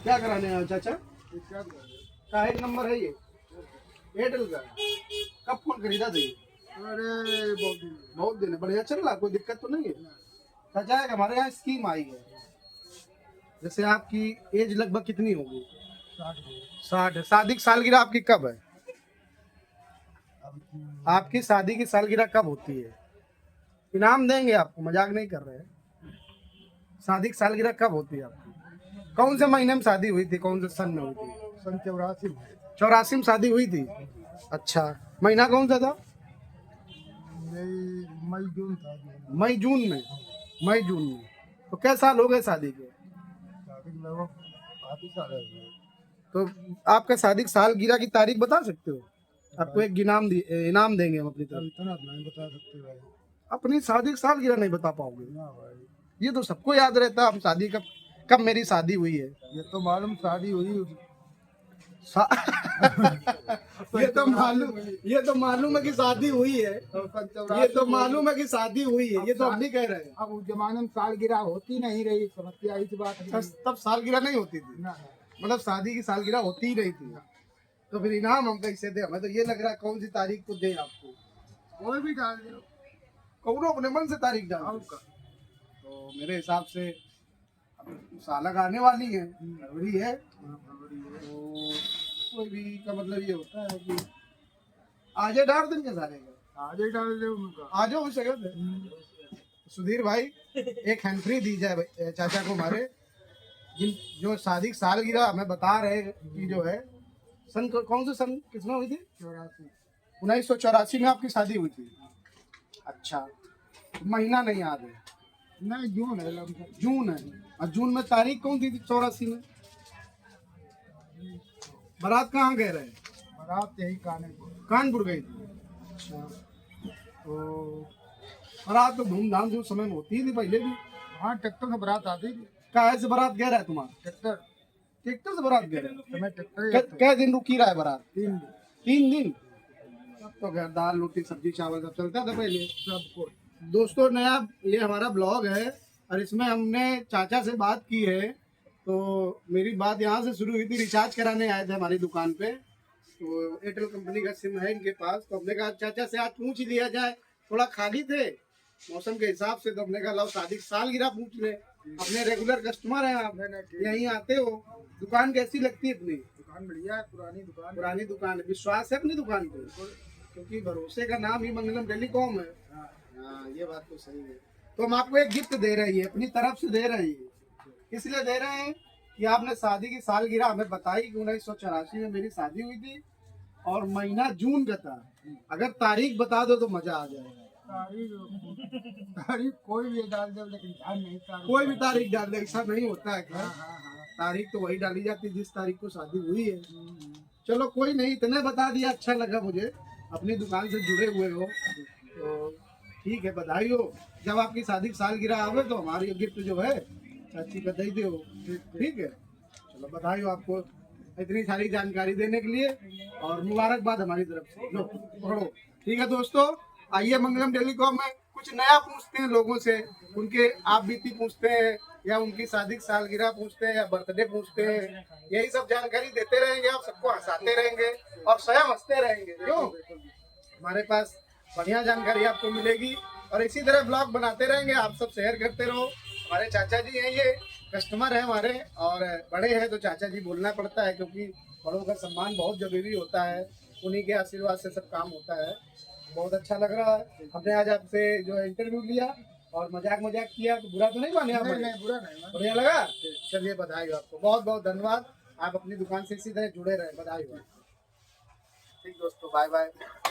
क्या कराने आए हो चाचा? का एक नंबर है ये एयरटेल का? कब फोन खरीदा था ये? अरे बहुत दिन है। बढ़िया चल रहा, कोई दिक्कत तो नहीं है? चाचा एक हमारे यहाँ स्कीम आई है, जैसे आपकी एज लगभग कितनी होगी? 60 है। शादी की सालगिरह आपकी कब है? आपकी शादी की सालगिरह कब होती है? इनाम देंगे आपको, मजाक नहीं कर रहे हैं। शादी की सालगिरह कब होती है आपकी? कौन से महीने में शादी हुई थी, कौन से सन में हुई थी? सन 84 84 में शादी हुई थी। अच्छा, महीना कौन सा था? मई जून था। मई जून में। मई जून में। तो क्या साल हो गए शादी के? शादी के लगभग 5 साल हो गए। तो आपका शादी की सालगिरह की तारीख बता सकते हो? आपको एक इनाम देंगे हम अपनी अब तरफ। इतना नहीं बता सकते भाई। अपनी शादी की सालगिरह नहीं बता पाओगे? ना भाई, ये तो सबको याद रहता है, हम शादी कब कब मेरी शादी हुई है। ये तो मालूम शादी हुई सा- ये तो मालूम है कि शादी हुई है। ये तो मालूम है कि शादी हुई है, ये तो हम भी कह रहे हैं। अब उस जमाने में सालगिरह होती नहीं रही, समस्या इस बात की। तब सालगिरह नहीं होती थी, ना मतलब शादी की सालगिरह होती ही नहीं थी। तो फिर इनाम हम कैसे दे? हमें तो ये लग रहा है कौन सी तारीख को दे आपको। कोई भी डाल दो। कौनो अपने मन से तारीख डाल दो। तो मेरे हिसाब से सालक आने वाली है, फरवरी है, तो कोई भी का मतलब ये होता है कि आज डाल दिन के सारे का आज ही डाल दो उनका। आ जाओ उस जगह पे। सुधीर भाई एक हैंड दी जाए चाचा को हमारे, जिन जो शादी की सालगिरह हमें बता रहे कि जो है कौन से सन किसमें हुई थी? 1984 में आपकी शादी हुई थी। अच्छा, महीना नहीं याद है? नहीं, जून है लगभग। जून है। और जून में तारीख कौन थी 84 में? बारात कहाँ गए रहे? बारात यही कानपुर गई थी। अच्छा, तो बारात तो धूमधाम से उस समय में होती थी पहले भी। हाँ, ट्रैक्टर से बारात आती थी। कहाँ से बारात गया रहा है तुम्हारा? ट्रैक्टर से बारात गया रहा है? क्या दिन रुकी रहा है बारात? 3 दिन। तब तो घर दाल रोटी सब्जी चावल सब चलता था पहले सबको। दोस्तों, नया ये हमारा ब्लॉग है और इसमें हमने चाचा से बात की है। तो मेरी बात यहाँ से शुरू हुई थी, रिचार्ज कराने आए थे हमारी दुकान पे, तो एयरटेल कंपनी का सिम है इनके पास। तो हमने कहा चाचा से आज पूछ ही लिया जाए, थोड़ा खाली थे मौसम के हिसाब से, तो हमने कहा लो शादी की सालगिरह पूछ ले। अपने रेगुलर कस्टमर हैं आप, यहीं आते हो। दुकान कैसी लगती है अपनी? दुकान बढ़िया है, पुरानी दुकान है। विश्वास है अपनी दुकान पे? क्योंकि भरोसे का नाम ही मंगलम टेलीकॉम है। हाँ, ये बात तो सही है। तो हम आपको एक गिफ्ट दे रही है, अपनी तरफ से दे रही है। इसलिए दे रहे हैं कि आपने शादी की सालगिरह हमें बताई कि 1984 में मेरी शादी हुई थी और महीना जून का था। अगर तारीख बता दो तो मजा आ जाएगा। तारीख कोई भी डाल दो, लेकिन ध्यान नहीं कोई भी तारीख डाल दे, ऐसा नहीं होता है। हाँ, हाँ, हाँ। तारीख तो वही डाली जाती है जिस तारीख को शादी हुई है। चलो कोई नहीं, इतने बता दिया, अच्छा लगा मुझे। अपनी दुकान से जुड़े हुए हो तो ठीक है, बधाई हो। जब आपकी शादी की सालगिरह आवे तो हमारी गिफ्ट जो है चाची को दे दो। ठीक है, चलो बधाई हो आपको इतनी सारी जानकारी देने के लिए और मुबारकबाद हमारी तरफ से। लो पकड़ो। ठीक है दोस्तों, आइए मंगलम टेलीकॉम में कुछ नया पूछते हैं लोगों से, उनके आप बीती पूछते हैं या उनकी शादी की सालगिरह पूछते हैं या बर्थडे पूछते हैं। यही सब जानकारी देते रहेंगे, आप सबको हंसाते रहेंगे और स्वयं हंसते रहेंगे। क्यों? हमारे पास बढ़िया जानकारी आपको मिलेगी और इसी तरह ब्लॉग बनाते रहेंगे, आप सब शेयर करते रहो। हमारे चाचा जी हैं, ये कस्टमर है हमारे और बड़े हैं तो चाचा जी बोलना पड़ता है, क्योंकि बड़ों का सम्मान बहुत जरूरी होता है। उन्हीं के आशीर्वाद से सब काम होता है। बहुत अच्छा लग रहा है, हमने आज आपसे जो है इंटरव्यू लिया और मजाक किया, तो बुरा तो नहीं माने आप? नहीं, बुरा नहीं। बढ़िया लगा? चलिए बधाई हो आपको, बहुत बहुत धन्यवाद। आप अपनी दुकान से इसी तरह जुड़े रहे, बधाई हो। ठीक दोस्तों, बाय बाय।